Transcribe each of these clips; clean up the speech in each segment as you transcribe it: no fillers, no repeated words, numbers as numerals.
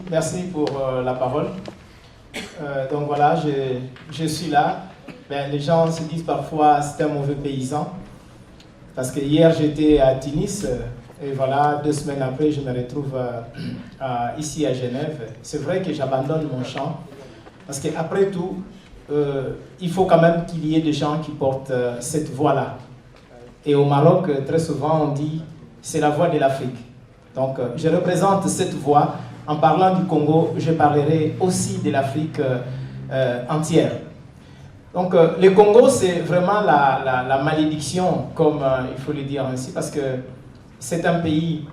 Merci pour la parole. Donc voilà, je suis là. Ben, les gens se disent parfois c'est un mauvais paysan. Parce que hier j'étais à Tunis et voilà, 2 semaines après je me retrouve ici à Genève. C'est vrai que j'abandonne mon champ parce qu'après tout, il faut quand même qu'il y ait des gens qui portent cette voix-là. Et au Maroc, très souvent on dit c'est la voix de l'Afrique. Donc je représente cette voix. En parlant du Congo, je parlerai aussi de l'Afrique entière. Donc le Congo, c'est vraiment la malédiction, comme il faut le dire ainsi, parce que c'est un pays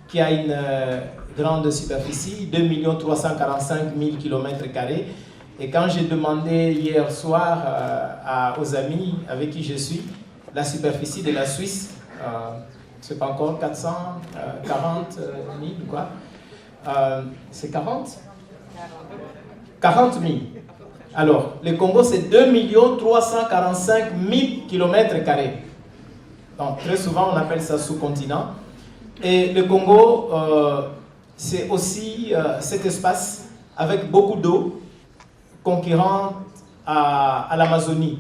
qui a une grande superficie, 2 345 000 km². Et quand j'ai demandé hier soir aux amis avec qui je suis, la superficie de la Suisse, c'est pas encore 440 000 quoi. C'est 40 40 000. Alors, le Congo, c'est 2 345 000 km². Donc, très souvent, on appelle ça sous-continent. Et le Congo, c'est aussi cet espace avec beaucoup d'eau concurrente à l'Amazonie.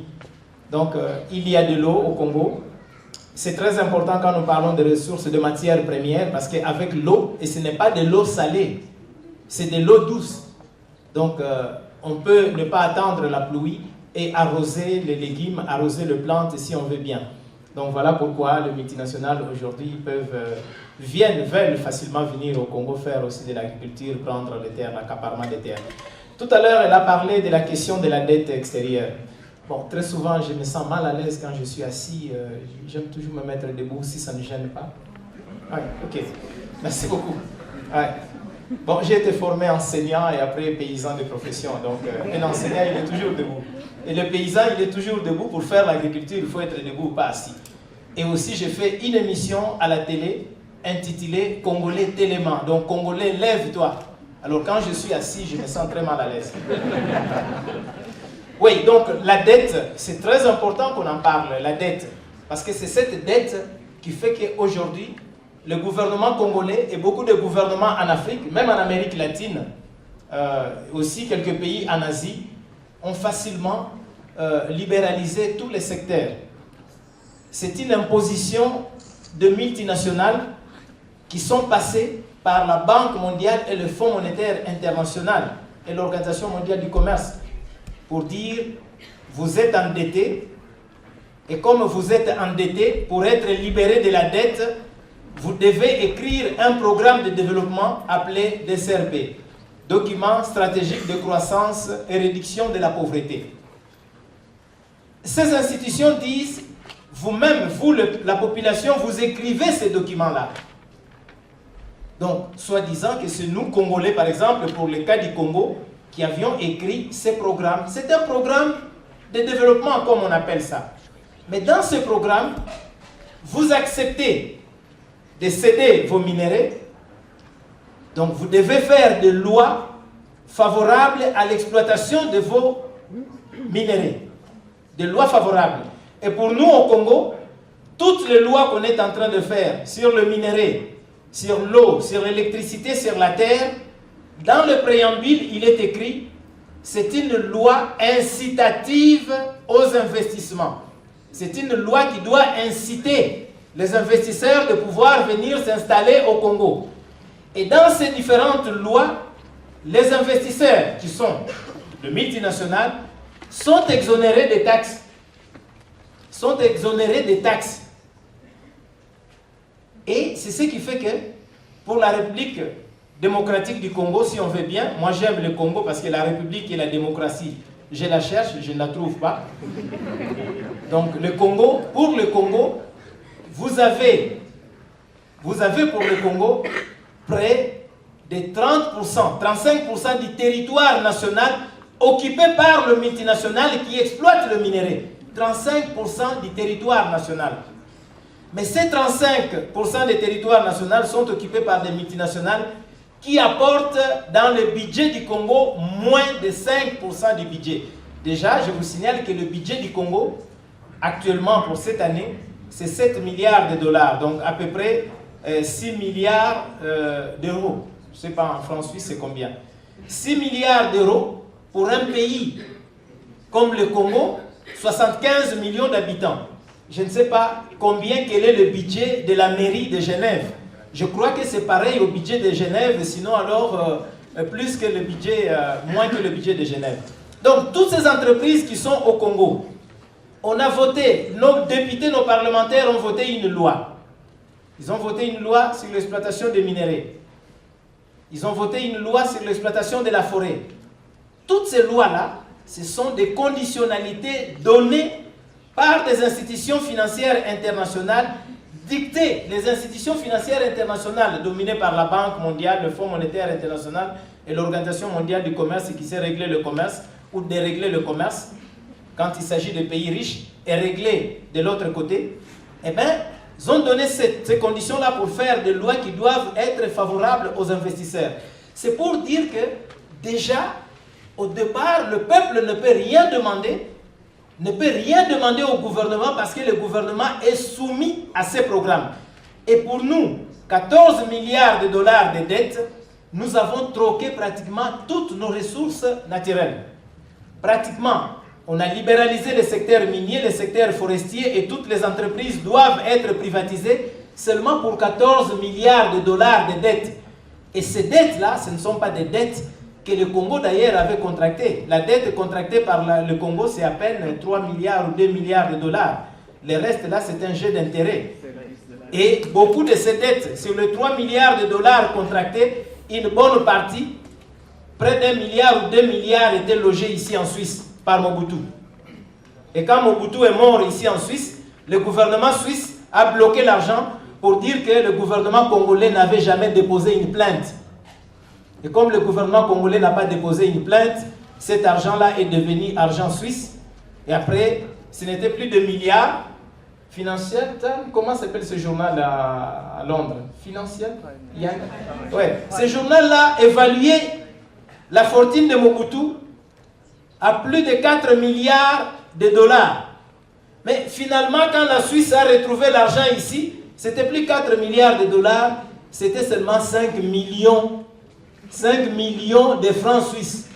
Donc, il y a de l'eau au Congo. C'est très important quand nous parlons de ressources de matières premières, parce qu'avec l'eau, et ce n'est pas de l'eau salée, c'est de l'eau douce. Donc, on peut ne pas attendre la pluie et arroser les légumes, arroser les plantes si on veut bien. Donc, voilà pourquoi les multinationales aujourd'hui veulent facilement venir au Congo faire aussi de l'agriculture, prendre les terres, l'accaparement des terres. Tout à l'heure, elle a parlé de la question de la dette extérieure. Bon, très souvent, je me sens mal à l'aise quand je suis assis. J'aime toujours me mettre debout si ça ne gêne pas. Oui, ok. Merci beaucoup. Ouais. Bon, j'ai été formé enseignant et après paysan de profession. Donc, un enseignant, il est toujours debout. Et le paysan, il est toujours debout. Pour faire l'agriculture, il faut être debout ou pas assis. Et aussi, j'ai fait une émission à la télé intitulée Congolais Téléman. Donc, Congolais, lève-toi. Alors, quand je suis assis, je me sens très mal à l'aise. Oui, donc la dette, c'est très important qu'on en parle, la dette. Parce que c'est cette dette qui fait qu'aujourd'hui, le gouvernement congolais et beaucoup de gouvernements en Afrique, même en Amérique latine, aussi quelques pays en Asie, ont facilement libéralisé tous les secteurs. C'est une imposition de multinationales qui sont passées par la Banque mondiale et le Fonds monétaire international et l'Organisation mondiale du commerce pour dire vous êtes endetté et comme vous êtes endetté, pour être libéré de la dette, vous devez écrire un programme de développement appelé DSRP, Document stratégique de croissance et réduction de la pauvreté. Ces institutions disent, vous-même, vous, la population, vous écrivez ces documents-là. Donc, soi-disant que c'est nous, Congolais, par exemple, pour le cas du Congo, qui avions écrit ces programmes. C'est un programme de développement, comme on appelle ça. Mais dans ce programme, vous acceptez de céder vos minéraux. Donc, vous devez faire des lois favorables à l'exploitation de vos minéraux. Des lois favorables. Et pour nous, au Congo, toutes les lois qu'on est en train de faire sur le minerai, sur l'eau, sur l'électricité, sur la terre, dans le préambule, il est écrit, c'est une loi incitative aux investissements. C'est une loi qui doit inciter les investisseurs de pouvoir venir s'installer au Congo. Et dans ces différentes lois, les investisseurs qui sont de multinationales sont exonérés des taxes. Sont exonérés des taxes. Et c'est ce qui fait que pour la République démocratique du Congo, si on veut bien, moi j'aime le Congo parce que la République et la démocratie, je la cherche, je ne la trouve pas. Donc le Congo, pour le Congo, vous avez pour le Congo près de 30%, 35% du territoire national occupé par le multinational qui exploite le minerai. 35% du territoire national. Mais ces 35% des territoires nationaux sont occupés par des multinationales qui apportent dans le budget du Congo moins de 5% du budget. Déjà, je vous signale que le budget du Congo, actuellement pour cette année, c'est 7 milliards de dollars. Donc à peu près 6 milliards d'euros. Je ne sais pas en francs suisses c'est combien. 6 milliards d'euros pour un pays comme le Congo, 75 millions d'habitants. Je ne sais pas quel est le budget de la mairie de Genève. Je crois que c'est pareil au budget de Genève, sinon alors plus que le budget, moins que le budget de Genève. Donc toutes ces entreprises qui sont au Congo, on a voté, nos députés, nos parlementaires ont voté une loi. Ils ont voté une loi sur l'exploitation des minéraux. Ils ont voté une loi sur l'exploitation de la forêt. Toutes ces lois-là, ce sont des conditionnalités données par des institutions financières internationales, dictées. Les institutions financières internationales dominées par la Banque mondiale, le Fonds monétaire international et l'Organisation mondiale du commerce qui sait régler le commerce ou dérégler le commerce quand il s'agit de pays riches et régler de l'autre côté, eh bien, ils ont donné ces conditions-là pour faire des lois qui doivent être favorables aux investisseurs. C'est pour dire que déjà, au départ, le peuple ne peut rien demander au gouvernement parce que le gouvernement est soumis à ces programmes. Et pour nous, 14 milliards de dollars de dettes, nous avons troqué pratiquement toutes nos ressources naturelles. Pratiquement, on a libéralisé le secteur minier, le secteur forestier et toutes les entreprises doivent être privatisées seulement pour 14 milliards de dollars de dettes. Et ces dettes-là, ce ne sont pas des dettes que le Congo d'ailleurs avait contractées. La dette contractée par le Congo, c'est à peine 3 milliards ou 2 milliards de dollars. Le reste là, c'est un jeu d'intérêt. Et beaucoup de ces dettes, sur les 3 milliards de dollars contractés, une bonne partie, près d'1 milliard ou 2 milliards étaient logés ici en Suisse par Mobutu. Et quand Mobutu est mort ici en Suisse, le gouvernement suisse a bloqué l'argent pour dire que le gouvernement congolais n'avait jamais déposé une plainte. Et comme le gouvernement congolais n'a pas déposé une plainte, cet argent-là est devenu argent suisse. Et après, ce n'était plus de milliards. Financial Times, comment s'appelle ce journal à Londres? Financial? Ouais. Ce journal-là évaluait la fortune de Mobutu à plus de 4 milliards de dollars. Mais finalement, quand la Suisse a retrouvé l'argent ici, c'était plus 4 milliards de dollars, c'était seulement 5 millions de francs suisses.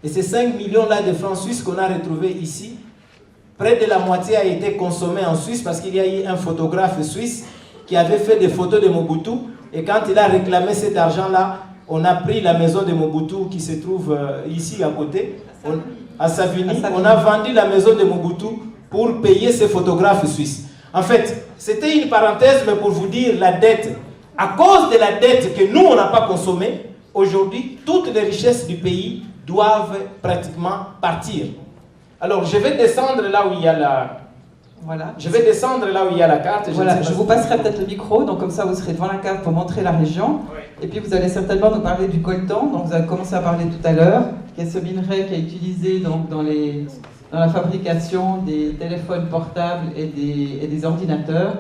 Et ces 5 millions-là de francs suisses qu'on a retrouvés ici, près de la moitié a été consommée en Suisse parce qu'il y a eu un photographe suisse qui avait fait des photos de Mobutu. Et quand il a réclamé cet argent-là, on a pris la maison de Mobutu qui se trouve ici à côté, à Savigny. On a vendu la maison de Mobutu pour payer ces photographes suisses. En fait, c'était une parenthèse, mais pour vous dire la dette. À cause de la dette que nous, on n'a pas consommée, aujourd'hui, toutes les richesses du pays doivent pratiquement partir. Alors, je vais descendre là où il y a la... Voilà. Je vais descendre là où il y a la carte. Je vous passerai peut-être le micro, donc comme ça vous serez devant la carte pour montrer la région. Oui. Et puis vous allez certainement nous parler du coltan, dont vous avez commencé à parler tout à l'heure, qui est ce minerai qui est utilisé donc, dans la fabrication des téléphones portables et des ordinateurs,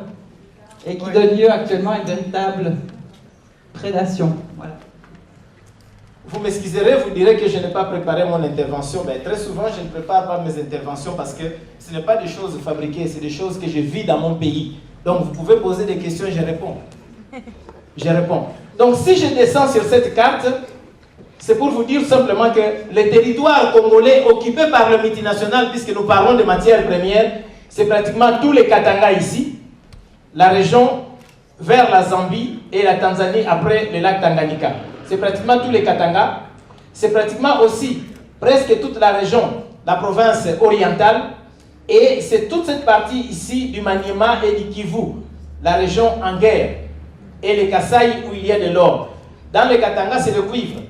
et qui donne lieu actuellement à une véritable prédation. Voilà. Vous m'excuserez, vous direz que je n'ai pas préparé mon intervention. Ben, très souvent, je ne prépare pas mes interventions parce que ce n'est pas des choses fabriquées, c'est des choses que je vis dans mon pays. Donc, vous pouvez poser des questions et je réponds. Je réponds. Donc, si je descends sur cette carte, c'est pour vous dire simplement que les territoires congolais occupés par le multinational, puisque nous parlons de matières premières, c'est pratiquement tous les Katanga ici, la région vers la Zambie et la Tanzanie après le lac Tanganyika. C'est pratiquement tous les Katanga, c'est pratiquement aussi presque toute la région, la province orientale, et c'est toute cette partie ici du Maniema et du Kivu, la région en guerre, et les Kasaï où il y a de l'or. Dans les Katanga, c'est le cuivre.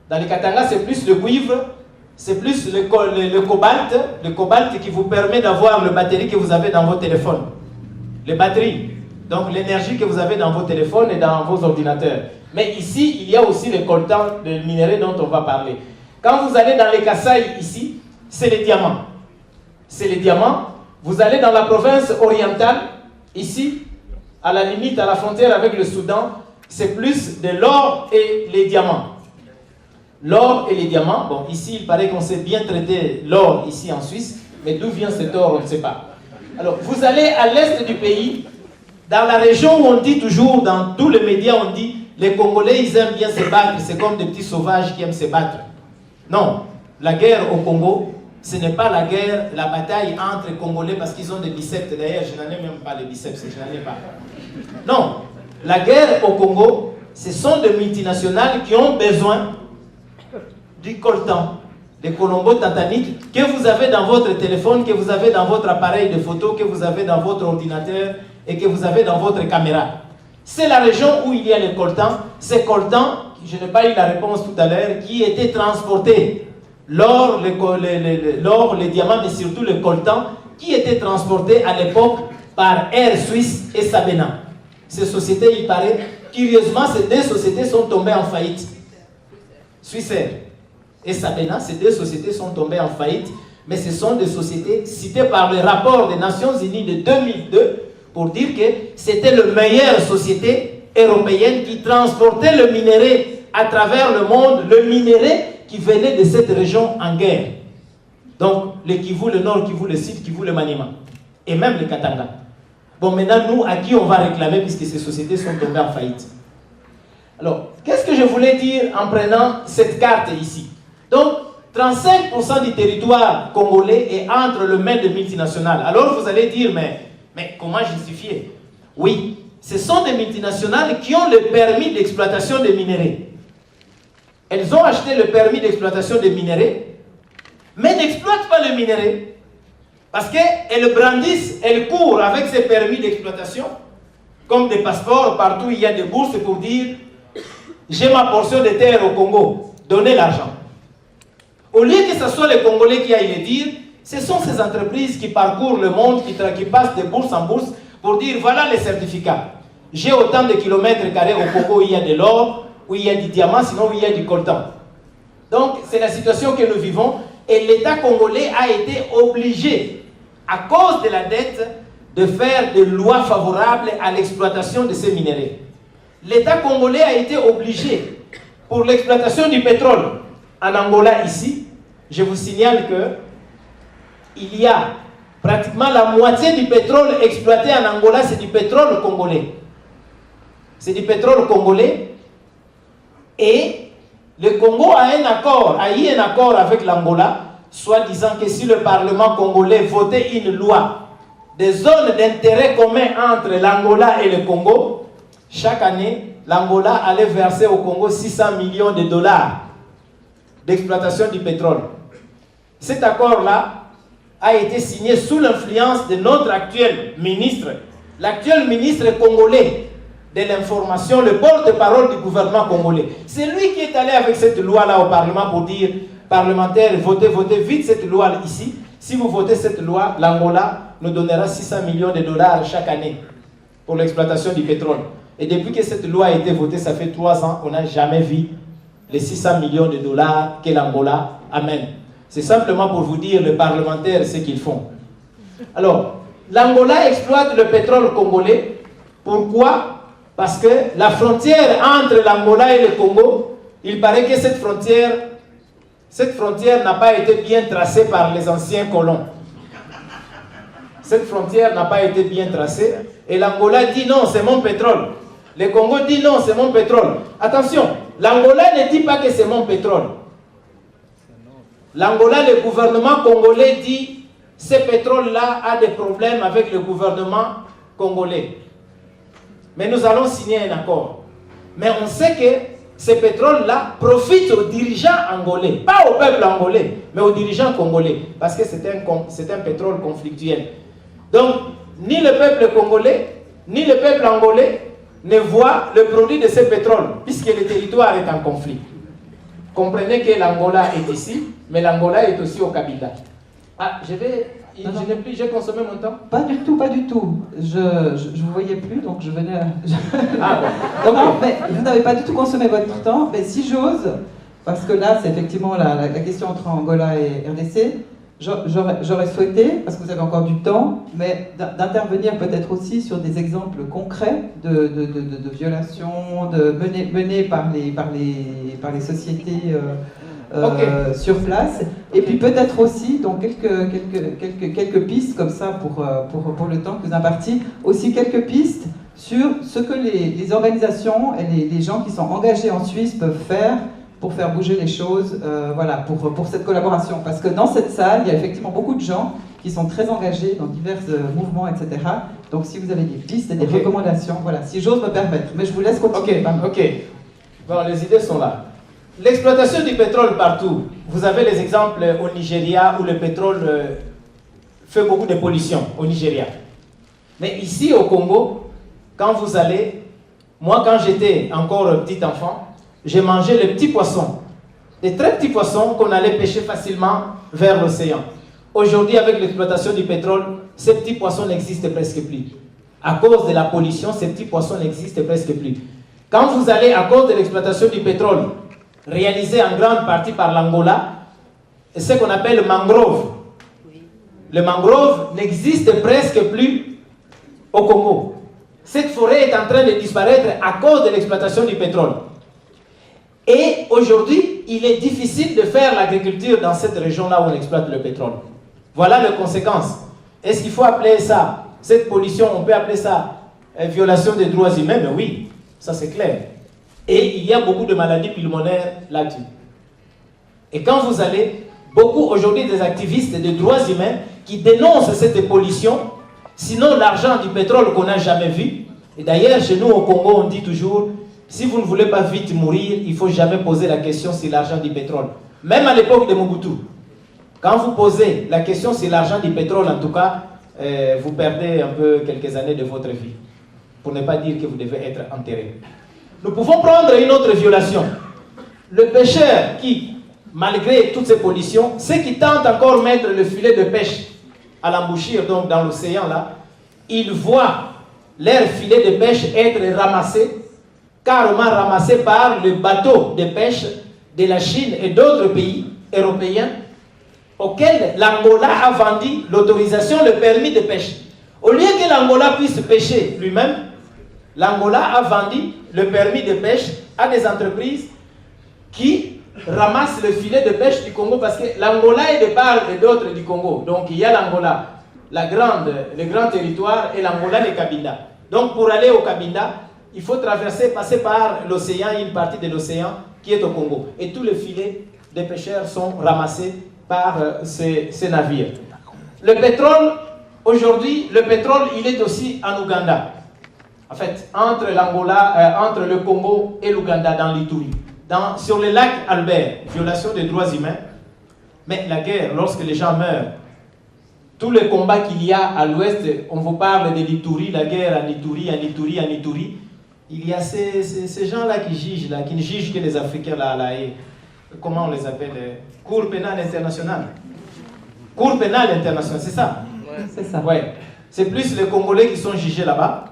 Dans les Katanga, c'est plus le cuivre, c'est plus le cobalt qui vous permet d'avoir le batterie que vous avez dans vos téléphones. Les batteries, donc l'énergie que vous avez dans vos téléphones et dans vos ordinateurs. Mais ici, il y a aussi le coltan, le minerai dont on va parler. Quand vous allez dans les Kasaï ici, c'est les diamants. C'est les diamants. Vous allez dans la province orientale, ici, à la limite, à la frontière avec le Soudan, c'est plus de l'or et les diamants. L'or et les diamants, bon, ici, il paraît qu'on sait bien traiter l'or ici en Suisse, mais d'où vient cet or, on ne sait pas. Alors, vous allez à l'est du pays, Dans la région où on dit toujours, dans tous les médias, on dit les Congolais, ils aiment bien se battre, c'est comme des petits sauvages qui aiment se battre. Non, la guerre au Congo, ce n'est pas la guerre, la bataille entre Congolais parce qu'ils ont des biceps. D'ailleurs, je n'en ai même pas les biceps, je n'en ai pas. Non, la guerre au Congo, ce sont des multinationales qui ont besoin du coltan, des colombo-tantaniques que vous avez dans votre téléphone, que vous avez dans votre appareil de photo, que vous avez dans votre ordinateur et que vous avez dans votre caméra. C'est la région où il y a le coltan. Ces coltans, je n'ai pas eu la réponse tout à l'heure, qui étaient transportés, l'or, les diamants, mais surtout le coltan, qui étaient transportés à l'époque par Air Suisse et Sabena. Ces sociétés, il paraît, curieusement, ces deux sociétés sont tombées en faillite. Swissair et Sabena, ces deux sociétés sont tombées en faillite, mais ce sont des sociétés citées par le rapport des Nations Unies de 2002 pour dire que c'était la meilleure société européenne qui transportait le minerai à travers le monde, le minerai qui venait de cette région en guerre. Donc, le Kivu, le Nord Kivu, le Sud Kivu, le Maniema, et même le Katanga. Bon, maintenant, nous, à qui on va réclamer puisque ces sociétés sont tombées en faillite? Alors, qu'est-ce que je voulais dire en prenant cette carte ici? Donc, 35% du territoire congolais est entre les mains de multinationales. Alors, vous allez dire, mais comment justifier? Oui, ce sont des multinationales qui ont le permis d'exploitation des minéraux. Elles ont acheté le permis d'exploitation des minéraux, mais n'exploitent pas le minerai. Parce qu'elles brandissent, elles courent avec ces permis d'exploitation, comme des passeports, partout il y a des bourses pour dire « j'ai ma portion de terre au Congo, donnez l'argent ». Au lieu que ce soit les Congolais qui aillent le dire, ce sont ces entreprises qui parcourent le monde, qui passent de bourse en bourse pour dire voilà les certificats. J'ai autant de kilomètres carrés au Congo où il y a de l'or, où il y a du diamant, sinon où il y a du coltan. Donc c'est la situation que nous vivons et l'État congolais a été obligé, à cause de la dette, de faire des lois favorables à l'exploitation de ces minéraux. L'État congolais a été obligé, pour l'exploitation du pétrole en Angola ici, je vous signale que il y a pratiquement la moitié du pétrole exploité en Angola, c'est du pétrole congolais. C'est du pétrole congolais. Et le Congo a eu un accord avec l'Angola, soit disant que si le Parlement congolais votait une loi des zones d'intérêt commun entre l'Angola et le Congo, chaque année, l'Angola allait verser au Congo 600 millions de dollars d'exploitation du pétrole. Cet accord-là a été signé sous l'influence de notre actuel ministre, l'actuel ministre congolais de l'information, le porte-parole du gouvernement congolais. C'est lui qui est allé avec cette loi-là au Parlement pour dire, parlementaires, votez vite cette loi ici. Si vous votez cette loi, l'Angola nous donnera 600 millions de dollars chaque année pour l'exploitation du pétrole. Et depuis que cette loi a été votée, ça fait 3 ans, on n'a jamais vu les 600 millions de dollars que l'Angola amène. C'est simplement pour vous dire, les parlementaires, ce qu'ils font. Alors, l'Angola exploite le pétrole congolais. Pourquoi? Parce que la frontière entre l'Angola et le Congo, il paraît que cette frontière n'a pas été bien tracée par les anciens colons. Cette frontière n'a pas été bien tracée. Et l'Angola dit non, c'est mon pétrole. Le Congo dit non, c'est mon pétrole. Attention, l'Angola ne dit pas que c'est mon pétrole. L'Angola, le gouvernement congolais dit ce pétrole-là a des problèmes avec le gouvernement congolais. Mais nous allons signer un accord. Mais on sait que ce pétrole-là profite aux dirigeants angolais. Pas au peuple angolais, mais aux dirigeants congolais. Parce que c'est un pétrole conflictuel. Donc, ni le peuple congolais, ni le peuple angolais ne voient le produit de ce pétrole, puisque le territoire est en conflit. Comprenez que l'Angola est ici, mais l'Angola est aussi au Kabila. Ah, j'ai consommé mon temps? Pas du tout, pas du tout. Je vous voyais plus, donc je venais à... Ah bon. Donc, non, mais vous n'avez pas du tout consommé votre temps, mais si j'ose, parce que là, c'est effectivement la question entre Angola et RDC, j'aurais souhaité, parce que vous avez encore du temps, mais d'intervenir peut-être aussi sur des exemples concrets de violations menées par les sociétés sur place, et puis peut-être aussi, donc quelques pistes comme ça pour le temps que vous imparti, aussi quelques pistes sur ce que les organisations et les gens qui sont engagés en Suisse peuvent faire pour faire bouger les choses, voilà, pour cette collaboration. Parce que dans cette salle, il y a effectivement beaucoup de gens qui sont très engagés dans divers mouvements, etc. Donc si vous avez des pistes et des recommandations, voilà, si j'ose me permettre. Mais je vous laisse continuer. Ok. Bon, les idées sont là. L'exploitation du pétrole partout. Vous avez les exemples au Nigeria où le pétrole fait beaucoup de pollution, au Nigeria. Mais ici au Congo, quand vous allez, moi quand j'étais encore petit enfant, j'ai mangé les petits poissons, des très petits poissons qu'on allait pêcher facilement vers l'océan. Aujourd'hui, avec l'exploitation du pétrole, ces petits poissons n'existent presque plus. À cause de la pollution, ces petits poissons n'existent presque plus. Quand vous allez, à cause de l'exploitation du pétrole, réalisée en grande partie par l'Angola, ce qu'on appelle le mangrove. Le mangrove n'existe presque plus au Congo. Cette forêt est en train de disparaître à cause de l'exploitation du pétrole. Et aujourd'hui, il est difficile de faire l'agriculture dans cette région-là où on exploite le pétrole. Voilà les conséquences. Est-ce qu'il faut appeler ça, cette pollution, on peut appeler ça violation des droits humains? Mais oui, ça c'est clair. Et il y a beaucoup de maladies pulmonaires là-dessus. Et quand vous allez, beaucoup aujourd'hui des activistes des droits humains qui dénoncent cette pollution, sinon l'argent du pétrole qu'on n'a jamais vu. Et d'ailleurs, chez nous au Congo, on dit toujours, si vous ne voulez pas vite mourir, il ne faut jamais poser la question sur l'argent du pétrole. Même à l'époque de Mobutu, quand vous posez la question sur l'argent du pétrole, en tout cas, vous perdez un peu quelques années de votre vie. Pour ne pas dire que vous devez être enterré. Nous pouvons prendre une autre violation. Le pêcheur qui, malgré toutes ces pollutions, ceux qui tentent encore de mettre le filet de pêche à l'embouchure, donc dans l'océan là, ils voient leur filet de pêche être ramassé, carrément ramassé par le bateau de pêche de la Chine et d'autres pays européens auxquels l'Angola a vendu l'autorisation, le permis de pêche. Au lieu que l'Angola puisse pêcher lui-même, l'Angola a vendu le permis de pêche à des entreprises qui ramassent le filet de pêche du Congo parce que l'Angola est de part et d'autre du Congo. Donc il y a l'Angola, le grand territoire, et l'Angola, le Cabinda. Donc pour aller au Cabinda, il faut passer par l'océan, une partie de l'océan qui est au Congo. Et tous les filets des pêcheurs sont ramassés par ces navires. Le pétrole, aujourd'hui, le pétrole, il est aussi en Ouganda. En fait, entre l'Angola, entre le Congo et l'Ouganda, dans l'Ituri. Sur le lac Albert, violation des droits humains. Mais la guerre, lorsque les gens meurent, tous les combats qu'il y a à l'ouest, on vous parle de l'Ituri, la guerre en Ituri, en Ituri, en Ituri. Il y a ces gens-là qui jugent, là, qui ne jugent que les Africains là, et comment on les appelle? Cour pénale internationale. Cour pénale internationale, c'est ça? C'est ça. Ouais. C'est plus les Congolais qui sont jugés là-bas.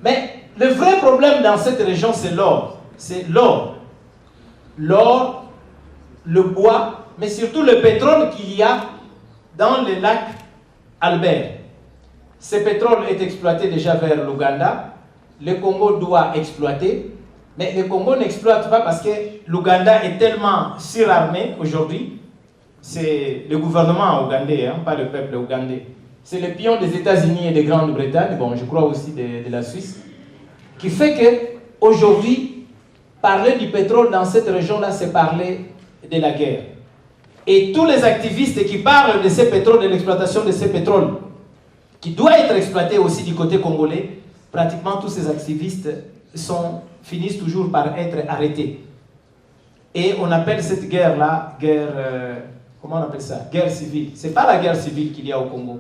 Mais le vrai problème dans cette région, c'est l'or. C'est l'or. L'or, le bois, mais surtout le pétrole qu'il y a dans le lac Albert. Ce pétrole est exploité déjà vers l'Ouganda. Le Congo doit exploiter. Mais le Congo n'exploite pas parce que l'Ouganda est tellement surarmé aujourd'hui. C'est le gouvernement ougandais, hein, pas le peuple ougandais. C'est le pion des États-Unis et de Grande-Bretagne, bon, je crois aussi de la Suisse, qui fait qu'aujourd'hui, parler du pétrole dans cette région-là, c'est parler de la guerre. Et tous les activistes qui parlent de ces pétroles, de l'exploitation de ces pétroles, qui doit être exploité aussi du côté congolais, pratiquement tous ces activistes finissent toujours par être arrêtés. Et on appelle cette guerre-là, comment on appelle ça? Guerre civile. Ce n'est pas la guerre civile qu'il y a au Congo.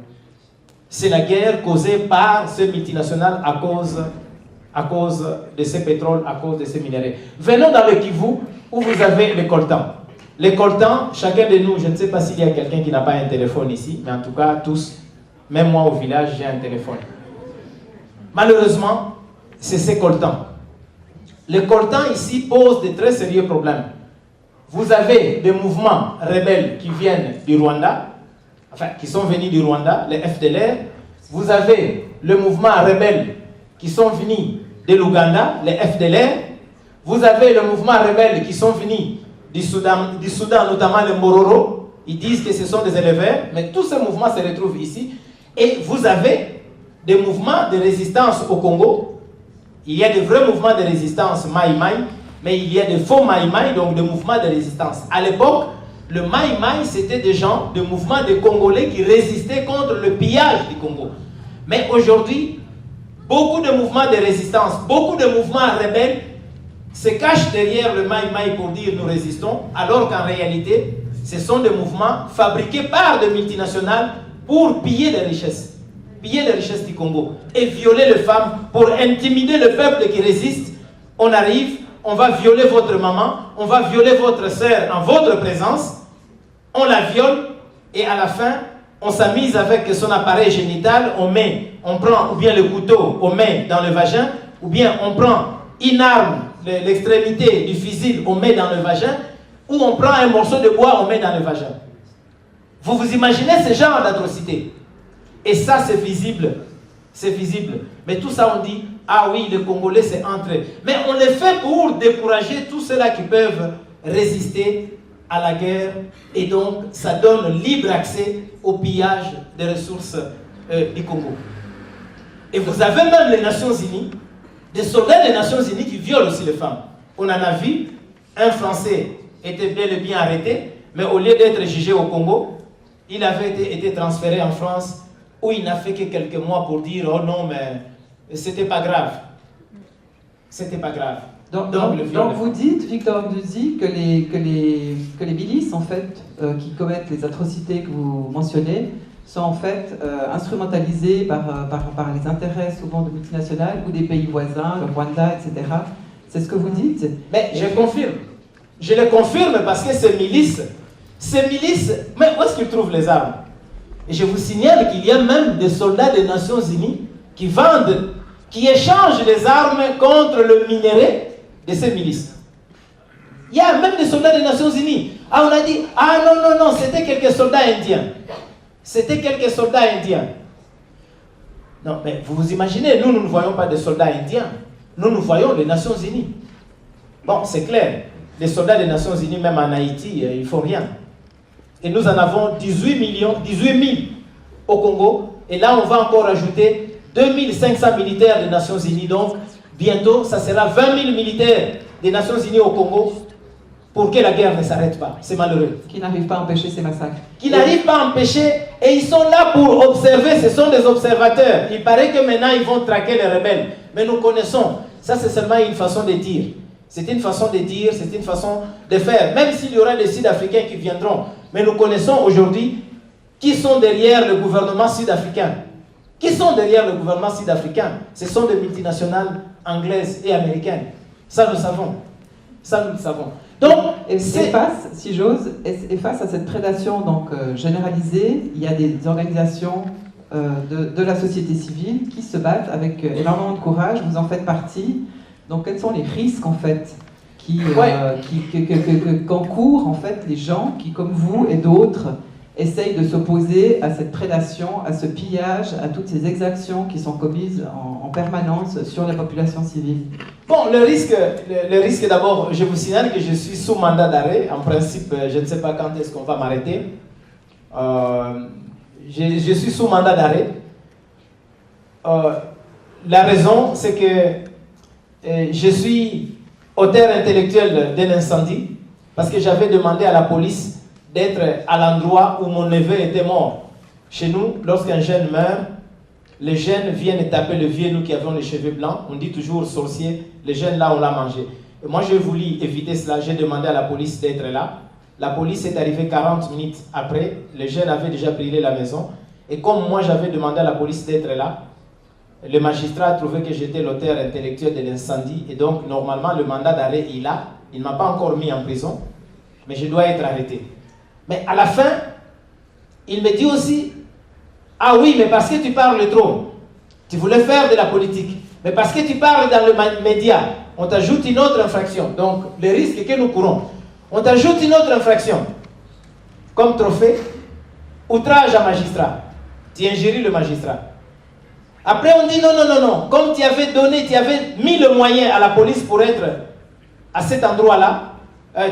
C'est la guerre causée par ces multinationales à cause de ces pétroles, à cause de ces minéraux. Venons dans le Kivu, où vous avez les coltans. Les coltans, chacun de nous, je ne sais pas s'il y a quelqu'un qui n'a pas un téléphone ici, mais en tout cas, tous, même moi au village, j'ai un téléphone. Malheureusement, c'est ces coltans. Les coltans ici posent de très sérieux problèmes. Vous avez des mouvements rebelles qui viennent du Rwanda, enfin, qui sont venus du Rwanda, les FDLR. Vous avez le mouvement rebelle qui sont venus de l'Ouganda, les FDLR. Vous avez le mouvement rebelle qui sont venus du Soudan, notamment les Mororo. Ils disent que ce sont des éleveurs, mais tous ces mouvements se retrouvent ici. Et vous avez des mouvements de résistance au Congo. Il y a de vrais mouvements de résistance Maï-Maï, mais il y a de faux Maï-Maï, donc des mouvements de résistance. À l'époque, le Maï-Maï, c'était des gens, des mouvements de Congolais qui résistaient contre le pillage du Congo. Mais aujourd'hui, beaucoup de mouvements de résistance, beaucoup de mouvements rebelles se cachent derrière le Maï-Maï pour dire nous résistons, alors qu'en réalité, ce sont des mouvements fabriqués par des multinationales pour piller les richesses du Congo et violer les femmes pour intimider le peuple qui résiste. On arrive, on va violer votre maman, on va violer votre sœur en votre présence, on la viole et à la fin, on s'amuse avec son appareil génital, on prend ou bien le couteau, on met dans le vagin, ou bien on prend une arme, l'extrémité du fusil, on met dans le vagin, ou on prend un morceau de bois, on met dans le vagin. Vous vous imaginez ce genre d'atrocité? Et ça, c'est visible. C'est visible. Mais tout ça, on dit, ah oui, les Congolais, c'est entre eux. Mais on le fait pour décourager tous ceux-là qui peuvent résister à la guerre. Et donc, ça donne libre accès au pillage des ressources du Congo. Et vous avez même les Nations Unies, des soldats des Nations Unies qui violent aussi les femmes. On en a vu, un Français était bel et bien arrêté, mais au lieu d'être jugé au Congo, il avait été transféré en France, où il n'a fait que quelques mois pour dire « Oh non, mais c'était pas grave. » C'était pas grave. Donc vous dites, Victor Ndouzi, que les milices, en fait, qui commettent les atrocités que vous mentionnez, sont en fait instrumentalisées par les intérêts souvent de multinationales ou des pays voisins, le Rwanda, etc. C'est ce que vous dites? Mais je confirme. Je le confirme parce que ces milices, mais où est-ce qu'ils trouvent les armes? Et je vous signale qu'il y a même des soldats des Nations Unies qui vendent, qui échangent les armes contre le minerai de ces milices. Il y a même des soldats des Nations Unies. Ah, on a dit, ah non, c'était quelques soldats indiens. C'était quelques soldats indiens. Non, mais vous vous imaginez, nous ne voyons pas des soldats indiens. Nous voyons les Nations Unies. Bon, c'est clair. Les soldats des Nations Unies, même en Haïti, ils ne font rien. Et nous en avons 18 000 au Congo. Et là, on va encore ajouter 2500 militaires des Nations Unies. Donc, bientôt, ça sera 20 000 militaires des Nations Unies au Congo pour que la guerre ne s'arrête pas. C'est malheureux. Qui n'arrivent pas à empêcher ces massacres. Qui n'arrivent pas à empêcher. Et ils sont là pour observer. Ce sont des observateurs. Il paraît que maintenant, ils vont traquer les rebelles. Mais nous connaissons. Ça, c'est seulement une façon de dire. C'est une façon de dire, c'est une façon de faire. Même s'il y aura des Sud-Africains qui viendront. Mais nous connaissons aujourd'hui qui sont derrière le gouvernement sud-africain. Qui sont derrière le gouvernement sud-africain? Ce sont des multinationales anglaises et américaines. Ça, nous savons. Ça, nous le savons. Donc, et face, si j'ose, et face à cette prédation donc, généralisée, il y a des organisations de la société civile qui se battent avec énormément de courage. Vous en faites partie. Donc, quels sont les risques, en fait, qu'encourent, en fait, les gens qui, comme vous et d'autres, essayent de s'opposer à cette prédation, à ce pillage, à toutes ces exactions qui sont commises en permanence sur la population civile? Bon, le risque d'abord, je vous signale que je suis sous mandat d'arrêt. En principe, je ne sais pas quand est-ce qu'on va m'arrêter. Je suis sous mandat d'arrêt. La raison, c'est que je suis auteur intellectuel d'un incendie parce que j'avais demandé à la police d'être à l'endroit où mon neveu était mort. Chez nous, lorsqu'un jeune meurt, les jeunes viennent taper le vieux, nous qui avons les cheveux blancs. On dit toujours sorcier, les jeunes là, on l'a mangé. Et moi, j'ai voulu éviter cela. J'ai demandé à la police d'être là. La police est arrivée 40 minutes après. Les jeunes avaient déjà brûlé la maison. Et comme moi, j'avais demandé à la police d'être là, le magistrat a trouvé que j'étais l'auteur intellectuel de l'incendie. Et donc, normalement, le mandat d'arrêt est là. Il ne m'a pas encore mis en prison. Mais je dois être arrêté. Mais à la fin, il me dit aussi, ah oui, mais parce que tu parles trop. Tu voulais faire de la politique. Mais parce que tu parles dans le média, on t'ajoute une autre infraction. Donc, le risque que nous courons, on t'ajoute une autre infraction. Comme trophée, outrage à magistrat. Tu injures le magistrat. Après, on dit non. Comme tu avais mis le moyen à la police pour être à cet endroit-là,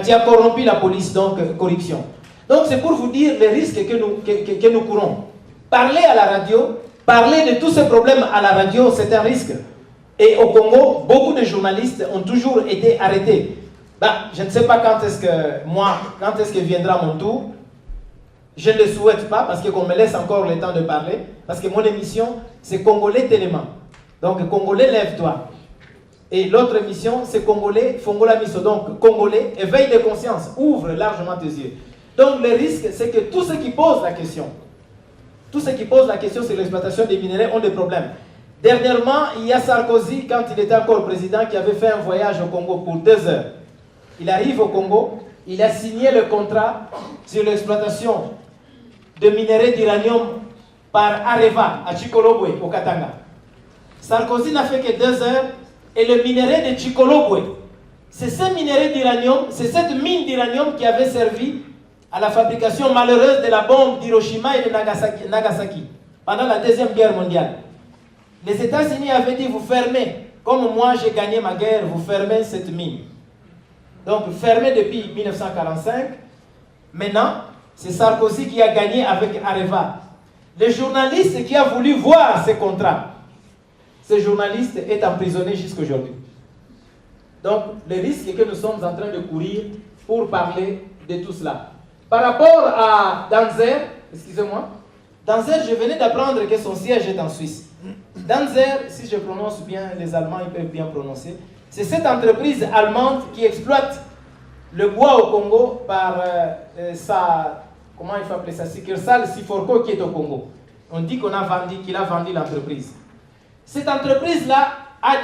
tu as corrompu la police, donc corruption. Donc, c'est pour vous dire les risques que nous courons. Parler à la radio, Parler de tous ces problèmes à la radio, c'est un risque. Et au Congo, beaucoup de journalistes ont toujours été arrêtés. Je ne sais pas quand est-ce que viendra mon tour. Je ne le souhaite pas parce qu'on me laisse encore le temps de parler. Parce que mon émission, c'est Congolais Téléman. Donc, Congolais, lève-toi. Et l'autre émission, c'est Congolais, Fongola Miso. Donc, Congolais, éveil de conscience. Ouvre largement tes yeux. Donc, le risque, c'est que tous ceux qui posent la question, sur l'exploitation des minéraux ont des problèmes. Dernièrement, il y a Sarkozy, quand il était encore président, qui avait fait un voyage au Congo pour 2 heures. Il arrive au Congo, il a signé le contrat sur l'exploitation de minerais d'uranium par Areva, à Chikolobwe, au Katanga. Sarkozy n'a fait que 2 heures, et le minerai de Chikolobwe, c'est ce minerai d'uranium, c'est cette mine d'uranium qui avait servi à la fabrication malheureuse de la bombe d'Hiroshima et de Nagasaki pendant la Deuxième Guerre mondiale. Les États-Unis avaient dit, vous fermez, comme moi j'ai gagné ma guerre, vous fermez cette mine. Donc fermé depuis 1945. Maintenant, c'est Sarkozy qui a gagné avec Areva. Le journaliste qui a voulu voir ces contrats, ce journaliste est emprisonné jusqu'aujourd'hui. Donc le risque que nous sommes en train de courir pour parler de tout cela. Par rapport à Danzer, excusez-moi, Danzer, je venais d'apprendre que son siège est en Suisse. Danzer, si je prononce bien, les Allemands ils peuvent bien prononcer, c'est cette entreprise allemande qui exploite le bois au Congo par sa, comment il faut appeler ça, succursale Siforco qui est au Congo. On dit qu'il a vendu l'entreprise. Cette entreprise-là a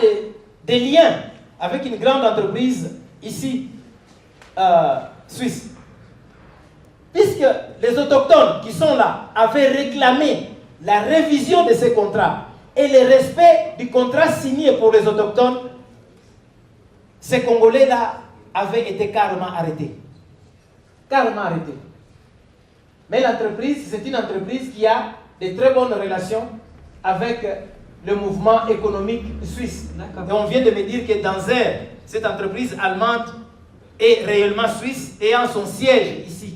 des liens avec une grande entreprise ici, suisse. Puisque les autochtones qui sont là avaient réclamé la révision de ces contrats et le respect du contrat signé pour les autochtones, ces Congolais-là avaient été carrément arrêtés. Carrément arrêtés. Mais l'entreprise, c'est une entreprise qui a de très bonnes relations avec le mouvement économique suisse. Et on vient de me dire que Danzer, cette entreprise allemande, est réellement suisse ayant son siège ici.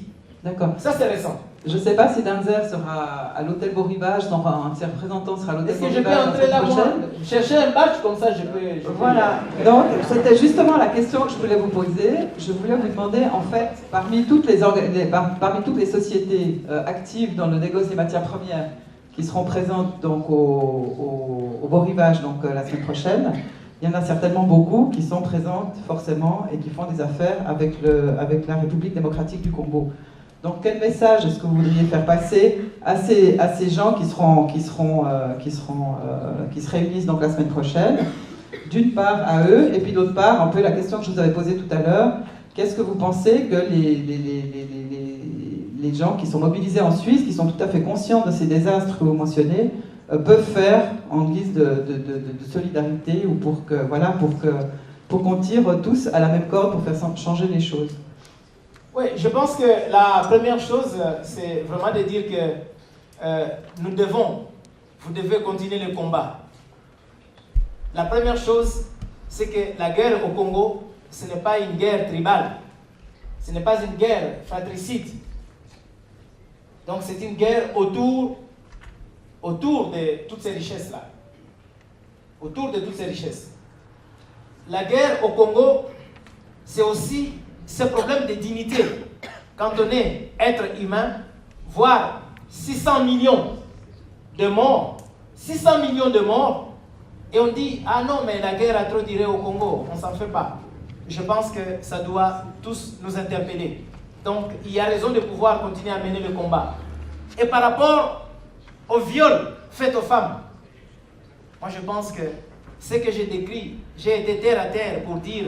D'accord. Ça, c'est récent. Je ne sais pas si Danzer sera à l'hôtel Beau Rivage, donc un de ses représentants sera à l'hôtel Beau Rivage. Est-ce que je peux entrer là, moi, chercher un badge, comme ça je peux... Voilà, donc c'était justement la question que je voulais vous poser. Je voulais vous demander, en fait, parmi toutes les sociétés actives dans le négoce des matières premières qui seront présentes donc, au Beau Rivage donc, la semaine prochaine, il y en a certainement beaucoup qui sont présentes forcément et qui font des affaires avec la République démocratique du Congo. Donc, quel message est-ce que vous voudriez faire passer à ces gens qui se réunissent donc la semaine prochaine, d'une part à eux, et puis d'autre part, un peu la question que je vous avais posée tout à l'heure, qu'est-ce que vous pensez que les gens qui sont mobilisés en Suisse, qui sont tout à fait conscients de ces désastres que vous mentionnez, peuvent faire en guise de solidarité ou pour qu'on tire tous à la même corde pour faire changer les choses? Oui, je pense que la première chose, c'est vraiment de dire que vous devez continuer le combat. La première chose, c'est que la guerre au Congo, ce n'est pas une guerre tribale, ce n'est pas une guerre fratricide. Donc c'est une guerre autour de toutes ces richesses-là. Autour de toutes ces richesses. La guerre au Congo, c'est aussi ce problème de dignité. Quand on est être humain, voir 600 millions de morts, et on dit, ah non, mais la guerre a trop duré au Congo, on ne s'en fait pas. Je pense que ça doit tous nous interpeller. Donc, il y a raison de pouvoir continuer à mener le combat. Et par rapport au viol fait aux femmes, moi je pense que ce que j'ai décrit, j'ai été terre à terre pour dire,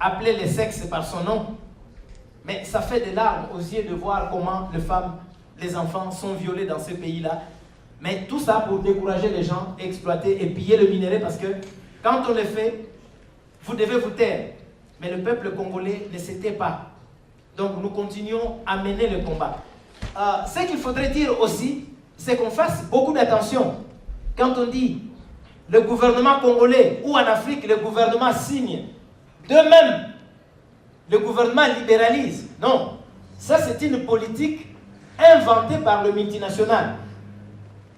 appeler le sexe par son nom, mais ça fait des larmes aux yeux de voir comment les femmes, les enfants sont violés dans ce pays-là. Mais tout ça pour décourager les gens, exploiter et piller le minerai, parce que quand on le fait, vous devez vous taire. Mais le peuple congolais ne se tait pas. Donc nous continuons à mener le combat. Ce qu'il faudrait dire aussi, c'est qu'on fasse beaucoup d'attention. Quand on dit le gouvernement congolais, ou en Afrique, le gouvernement signe, d'eux-mêmes, le gouvernement libéralise. Non, ça c'est une politique inventée par le multinational.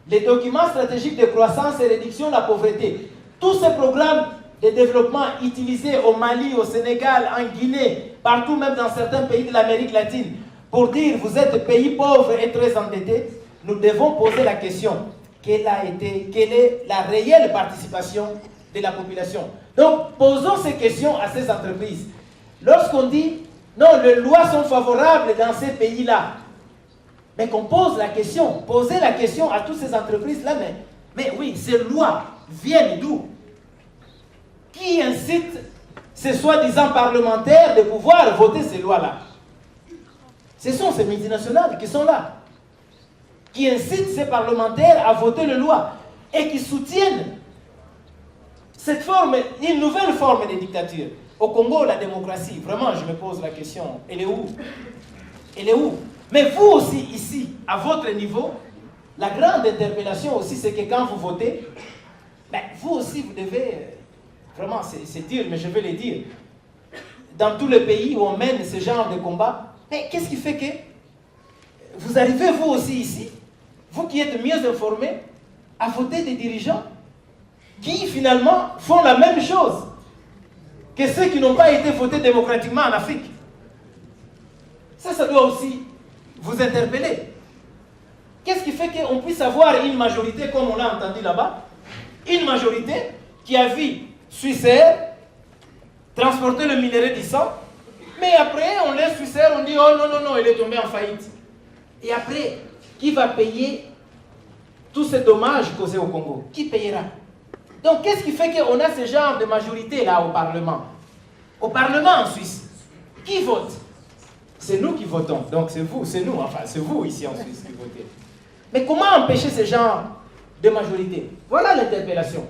les documents stratégiques de croissance et réduction de la pauvreté, tous ces programmes de développement utilisés au Mali, au Sénégal, en Guinée, partout même dans certains pays de l'Amérique latine, pour dire vous êtes pays pauvres et très endettés, nous devons poser la question, quelle est la réelle participation de la population? Donc, posons ces questions à ces entreprises. Lorsqu'on dit, non, les lois sont favorables dans ces pays-là, mais qu'on pose la question, posez la question à toutes ces entreprises-là, mais oui, ces lois viennent d'où? Qui incite ces soi-disant parlementaires de pouvoir voter ces lois-là? Ce sont ces multinationales qui sont là, qui incitent ces parlementaires à voter les lois et qui soutiennent cette forme, une nouvelle forme de dictature. Au Congo, la démocratie, vraiment, je me pose la question, elle est où? Elle est où? Mais vous aussi, ici, à votre niveau, la grande interpellation aussi, c'est que quand vous votez, ben, vous aussi, vous devez, vraiment, c'est dur, mais je vais le dire, dans tous les pays où on mène ce genre de combat, mais qu'est-ce qui fait que vous arrivez, vous aussi ici, vous qui êtes mieux informés, à voter des dirigeants qui, finalement, font la même chose que ceux qui n'ont pas été votés démocratiquement en Afrique? Ça doit aussi vous interpeller. Qu'est-ce qui fait qu'on puisse avoir une majorité, comme on l'a entendu là-bas, une majorité qui a vu Swissair transporter le minerai du sang, mais après on laisse Swissair, on dit oh non, il est tombé en faillite. Et après, qui va payer tous ces dommages causés au Congo? Qui payera? Donc qu'est-ce qui fait qu'on a ce genre de majorité là au Parlement? Au Parlement en Suisse, qui vote? C'est nous qui votons, donc c'est vous, c'est nous, enfin c'est vous ici en Suisse qui votez. Mais comment empêcher ce genre de majorité? Voilà l'interpellation.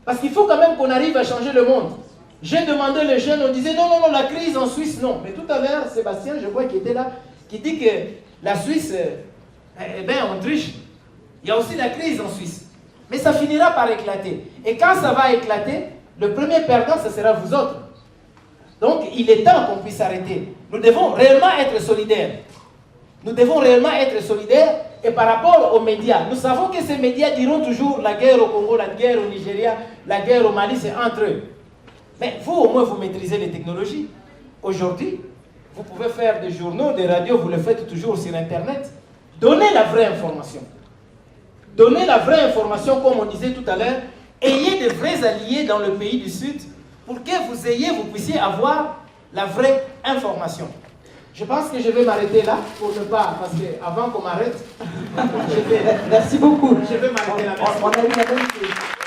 Parce qu'il faut quand même qu'on arrive à changer le monde. J'ai demandé les jeunes, on disait non, la crise en Suisse, non. Mais tout à l'heure, Sébastien, je vois qu'il était là, qui dit que la Suisse, eh bien, on triche. Il y a aussi la crise en Suisse. Mais ça finira par éclater. Et quand ça va éclater, le premier perdant, ce sera vous autres. Donc, il est temps qu'on puisse arrêter. Nous devons réellement être solidaires. Nous devons réellement être solidaires. Et par rapport aux médias, nous savons que ces médias diront toujours la guerre au Congo, la guerre au Nigeria, la guerre au Mali, c'est entre eux. Mais vous, au moins, vous maîtrisez les technologies. Aujourd'hui, vous pouvez faire des journaux, des radios, vous le faites toujours sur Internet. Donnez la vraie information. Donnez la vraie information, comme on disait tout à l'heure. Ayez de vrais alliés dans le pays du Sud pour que vous puissiez avoir la vraie information. Je pense que je vais m'arrêter là pour ne pas, parce qu'avant qu'on m'arrête, Merci beaucoup. Je vais m'arrêter là. On a eu la même chose.